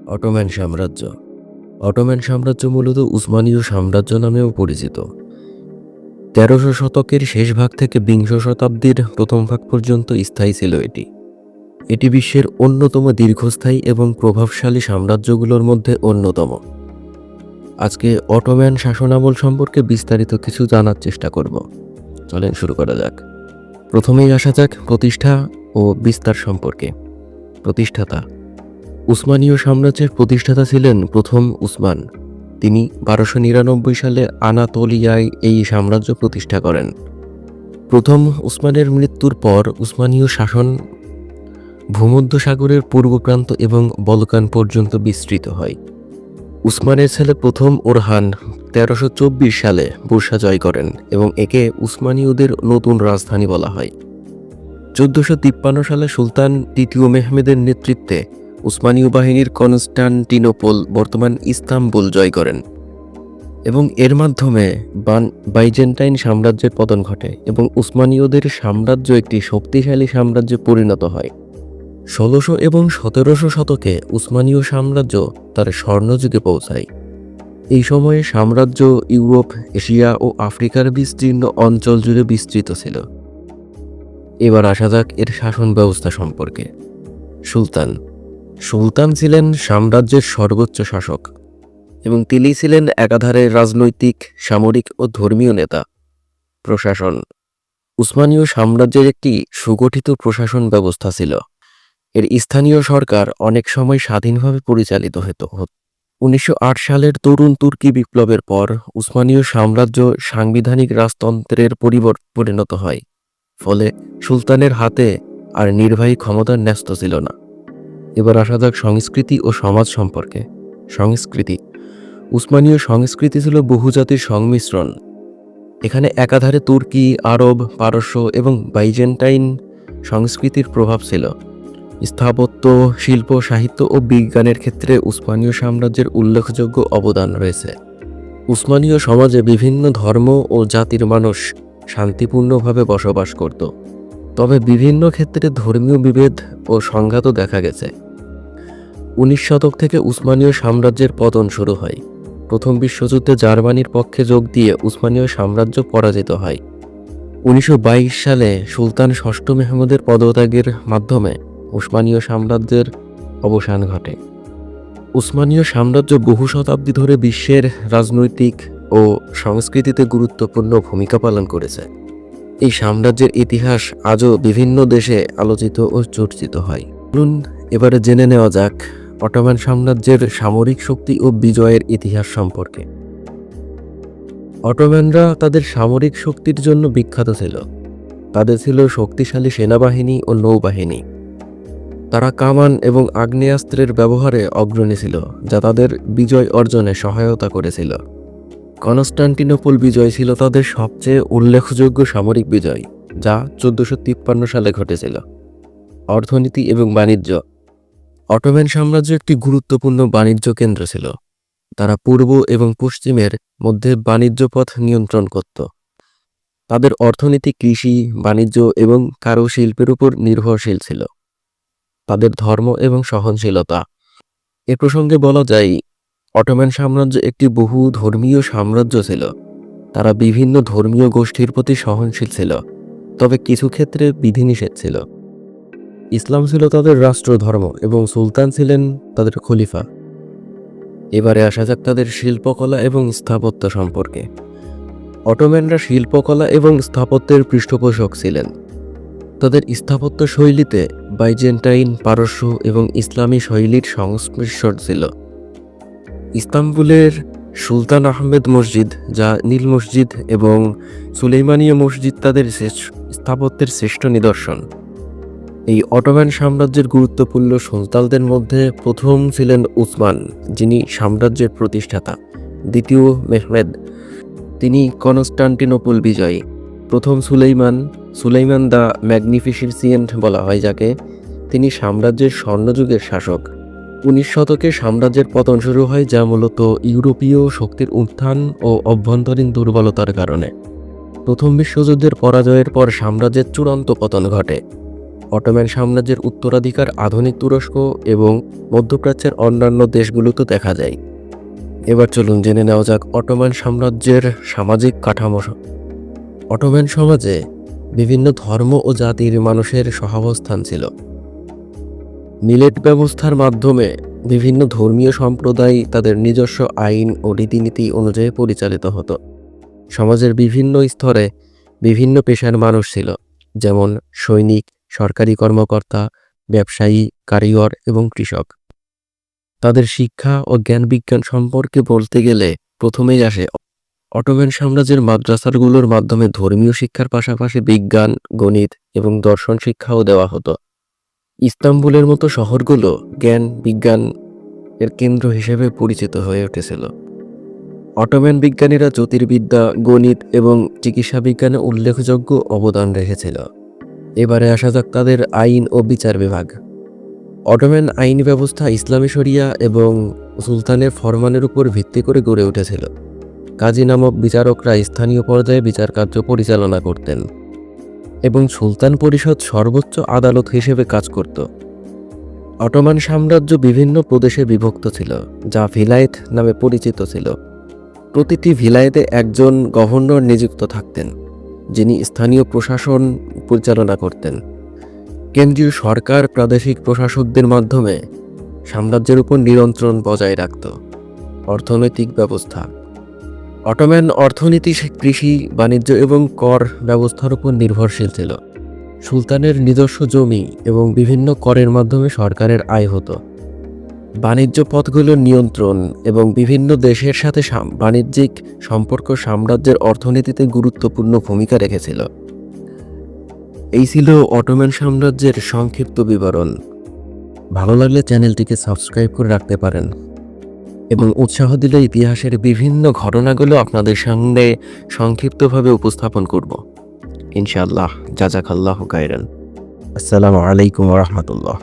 Ottoman সাম্রাজ্য। Ottoman সাম্রাজ্য মূলত উসমানীয় সাম্রাজ্য নামেও পরিচিত। ১৩০০ শতকের শেষ ভাগ থেকে বিংশ শতাব্দীর প্রথম ভাগ পর্যন্ত স্থায়ী ছিল এটি। এটি বিশ্বের অন্যতম দীর্ঘস্থায়ী এবং প্রভাবশালী সাম্রাজ্যগুলোর মধ্যে অন্যতম। আজকে অটোম্যান শাসনামল সম্পর্কে বিস্তারিত কিছু জানার চেষ্টা করব। চলেন শুরু করা যাক। প্রথমেই আসা যাক প্রতিষ্ঠা ও বিস্তার সম্পর্কে। প্রতিষ্ঠাতা। উসমানীয় সাম্রাজ্যের প্রতিষ্ঠাতা ছিলেন প্রথম উসমান। তিনি ১২৯৯ সালে আনাতোলিয়ায় এই সাম্রাজ্য প্রতিষ্ঠা করেন। প্রথম উসমানের মৃত্যুর পর উসমানীয় শাসন ভূমধ্যসাগরের পূর্ব প্রান্ত এবং বলকান পর্যন্ত বিস্তৃত হয়। উসমানের ছেলে প্রথম ওরহান ১৩২৪ সালে বুরসা জয় করেন এবং একে উসমানীয়দের নতুন রাজধানী বলা হয়। ১৪৫৩ সালে সুলতান তৃতীয় মেহমেদের নেতৃত্বে উসমানীয় বাহিনীর কনস্টান্টিনোপল বর্তমান ইস্তাম্বুল জয় করেন এবং এর মাধ্যমে বাইজেন্টাইন সাম্রাজ্যের পতন ঘটে এবং উসমানীয়দের সাম্রাজ্য একটি শক্তিশালী সাম্রাজ্যে পরিণত হয়। ১৬০০ এবং ১৭০০ শতকে উসমানীয় সাম্রাজ্য তার স্বর্ণযুগে পৌঁছায়। এই সময়ে সাম্রাজ্য ইউরোপ, এশিয়া ও আফ্রিকার বিস্তীর্ণ অঞ্চল জুড়ে বিস্তৃত ছিল। এবার আসা যাক এর শাসন ব্যবস্থা সম্পর্কে। সুলতান। সুলতান ছিলেন সাম্রাজ্যের সর্বোচ্চ শাসক এবং তিনি ছিলেন একাধারে রাজনৈতিক, সামরিক ও ধর্মীয় নেতা। প্রশাসন। উসমানীয় সাম্রাজ্যের একটি সুগঠিত প্রশাসন ব্যবস্থা ছিল। এর স্থানীয় সরকার অনেক সময় স্বাধীনভাবে পরিচালিত হতো। ১৯০৮ সালের তরুণ তুর্কি বিপ্লবের পর উসমানীয় সাম্রাজ্য সাংবিধানিক রাজতন্ত্রের পরিণত হয়। ফলে সুলতানের হাতে আর নির্বাহী ক্ষমতার ন্যস্ত ছিল না। এবার আসা যাক সংস্কৃতি ও সমাজ সম্পর্কে। সংস্কৃতি। উসমানীয় সংস্কৃতি ছিল বহুজাতির সংমিশ্রণ। এখানে একাধারে তুর্কি, আরব, পারস্য এবং বাইজেন্টাইন সংস্কৃতির প্রভাব ছিল। স্থাপত্য, শিল্প, সাহিত্য ও বিজ্ঞানের ক্ষেত্রে উসমানীয় সাম্রাজ্যের উল্লেখযোগ্য অবদান রয়েছে। উসমানীয় সমাজে বিভিন্ন ধর্ম ও জাতির মানুষ শান্তিপূর্ণভাবে বসবাস করত, তবে বিভিন্ন ক্ষেত্রে ধর্মীয় বিভেদ ও সংঘাতও দেখা গেছে। ১৯ শতক থেকে উসমানীয় সাম্রাজ্যের পতন শুরু হয়। প্রথম বিশ্বযুদ্ধে জার্মানির পক্ষে যোগ দিয়ে উসমানীয় সাম্রাজ্য পরাজিত হয়। ১৯২২ সালে সুলতান ষষ্ঠ মেহমুদের পদত্যাগের মাধ্যমে উসমানীয় সাম্রাজ্যের অবসান ঘটে। উসমানীয় সাম্রাজ্য বহু শতাব্দী ধরে বিশ্বের রাজনৈতিক ও সংস্কৃতিতে গুরুত্বপূর্ণ ভূমিকা পালন করেছে। এই সাম্রাজ্যের ইতিহাস আজও বিভিন্ন দেশে আলোচিত ও চর্চিত হয়। চলুন এবারে জেনে নেওয়া যাক অটোম্যান সাম্রাজ্যের সামরিক শক্তি ও বিজয়ের ইতিহাস সম্পর্কে। অটোম্যানরা তাদের সামরিক শক্তির জন্য বিখ্যাত ছিল। তাদের ছিল শক্তিশালী সেনাবাহিনী ও নৌবাহিনী। তারা কামান এবং আগ্নেয়াস্ত্রের ব্যবহারে অগ্রণী ছিল, যা তাদের বিজয় অর্জনে সহায়তা করেছিল। কনস্টান্টিনোপল বিজয় ছিল তাদের সবচেয়ে উল্লেখযোগ্য সামরিক বিজয়, যা ১৪৫৩ সালে ঘটেছিল। অর্থনীতি এবং বাণিজ্য। অটোম্যান সাম্রাজ্য একটি গুরুত্বপূর্ণ বাণিজ্য কেন্দ্র ছিল। তারা পূর্ব এবং পশ্চিমের মধ্যে বাণিজ্য পথ নিয়ন্ত্রণ করত। তাদের অর্থনীতি কৃষি, বাণিজ্য এবং কারুশিল্পের উপর নির্ভরশীল ছিল। তাদের ধর্ম এবং সহনশীলতা। এ প্রসঙ্গে বলা যায়, অটোম্যান সাম্রাজ্য একটি বহু ধর্মীয় সাম্রাজ্য ছিল। তারা বিভিন্ন ধর্মীয় গোষ্ঠীর প্রতি সহনশীল ছিল, তবে কিছু ক্ষেত্রে বিধিনিষেধ ছিল। ইসলাম ছিল তাদের রাষ্ট্রধর্ম এবং সুলতান ছিলেন তাদের খলিফা। এবারে আসা যাক তাদের শিল্পকলা এবং স্থাপত্য সম্পর্কে। অটোম্যানরা শিল্পকলা এবং স্থাপত্যের পৃষ্ঠপোষক ছিলেন। তাদের স্থাপত্য শৈলীতে বাইজেন্টাইন, পারস্য এবং ইসলামী শৈলীর সংমিশ্রণ ছিল। ইস্তাম্বুলের সুলতান আহমেদ মসজিদ, যা নীল মসজিদ, এবং সুলেইমানীয় মসজিদ তাদের স্থাপত্যের শ্রেষ্ঠ নিদর্শন। এই অটোম্যান সাম্রাজ্যের গুরুত্বপূর্ণ সুলতানদের মধ্যে প্রথম ছিলেন উসমান, যিনি সাম্রাজ্যের প্রতিষ্ঠাতা। দ্বিতীয় মেহমেদ, তিনি কনস্টান্টিনোপল বিজয়ী। প্রথম সুলেইমান দ্য ম্যাগনিফিসেন্ট বলা হয় যাকে, তিনি সাম্রাজ্যের স্বর্ণযুগের শাসক। ১৯ শতকে সাম্রাজ্যের পতন শুরু হয়, যা মূলত ইউরোপীয় শক্তির উত্থান ও অভ্যন্তরীণ দুর্বলতার কারণে। প্রথম বিশ্বযুদ্ধের পরাজয়ের পর সাম্রাজ্যের চূড়ান্ত পতন ঘটে। অটোম্যান সাম্রাজ্যের উত্তরাধিকার আধুনিক তুরস্ক এবং মধ্যপ্রাচ্যের অন্যান্য দেশগুলোতে দেখা যায়। এবার চলুন জেনে নেওয়া যাক অটোম্যান সাম্রাজ্যের সামাজিক কাঠামো। অটোম্যান সমাজে বিভিন্ন ধর্ম ও জাতির মানুষের সহাবস্থান ছিল। মিলেট ব্যবস্থার মাধ্যমে বিভিন্ন ধর্মীয় সম্প্রদায় তাদের নিজস্ব আইন ও রীতিনীতি অনুযায়ী পরিচালিত হতো। সমাজের বিভিন্ন স্তরে বিভিন্ন পেশার মানুষ ছিল, যেমন সৈনিক, সরকারি কর্মকর্তা, ব্যবসায়ী, কারিগর এবং কৃষক। তাদের শিক্ষা ও জ্ঞান বিজ্ঞান সম্পর্কে বলতে গেলে প্রথমেই আসে অটোম্যান সাম্রাজ্যের মাদ্রাসাগুলোর মাধ্যমে ধর্মীয় শিক্ষার পাশাপাশি বিজ্ঞান, গণিত এবং দর্শন শিক্ষাও দেওয়া হতো। ইস্তাম্বুলের মতো শহরগুলো জ্ঞান বিজ্ঞান এর কেন্দ্র হিসেবে পরিচিত হয়ে উঠেছিল। অটোম্যান বিজ্ঞানীরা জ্যোতির্বিদ্যা, গণিত এবং চিকিৎসা বিজ্ঞানে উল্লেখযোগ্য অবদান রেখেছিল। এবারে আসা যাক তাদের আইন ও বিচার বিভাগ। অটোম্যান আইন ব্যবস্থা ইসলামী শরিয়া এবং সুলতানের ফরমানের উপর ভিত্তি করে গড়ে উঠেছিল। কাজী নামক বিচারকরা স্থানীয় পর্যায়ে বিচার কার্য পরিচালনা করতেন এবং সুলতান পরিষদ সর্বোচ্চ আদালত হিসেবে কাজ করত। অটোম্যান সাম্রাজ্য বিভিন্ন প্রদেশে বিভক্ত ছিল, যা ভিলায়েত নামে পরিচিত ছিল। প্রতিটি ভিলায়েতে একজন গভর্নর নিযুক্ত থাকতেন, যিনি স্থানীয় প্রশাসন পরিচালনা করতেন। কেন্দ্রীয় সরকার প্রাদেশিক প্রশাসকদের মাধ্যমে সাম্রাজ্যের উপর নিয়ন্ত্রণ বজায় রাখত। অর্থনৈতিক ব্যবস্থা। অটোম্যান অর্থনীতি কৃষি, বাণিজ্য এবং কর ব্যবস্থার উপর নির্ভরশীল ছিল। সুলতানের নিজস্ব জমি এবং বিভিন্ন করের মাধ্যমে সরকারের আয় হতো। বাণিজ্য পথগুলোর নিয়ন্ত্রণ এবং বিভিন্ন দেশের সাথে বাণিজ্যিক সম্পর্ক সাম্রাজ্যের অর্থনীতিতে গুরুত্বপূর্ণ ভূমিকা রেখেছিল। এই ছিল অটোম্যান সাম্রাজ্যের সংক্ষিপ্ত বিবরণ। ভালো লাগলে চ্যানেলটিকে সাবস্ক্রাইব করে রাখতে পারেন এবং উৎসাহ দিলে ইতিহাসের বিভিন্ন ঘটনাগুলো আপনাদের সামনে সংক্ষিপ্তভাবে উপস্থাপন করব ইনশাআল্লাহ। জাযাকাল্লাহু খাইরান। আসসালামু আলাইকুম ওয়া রাহমাতুল্লাহ।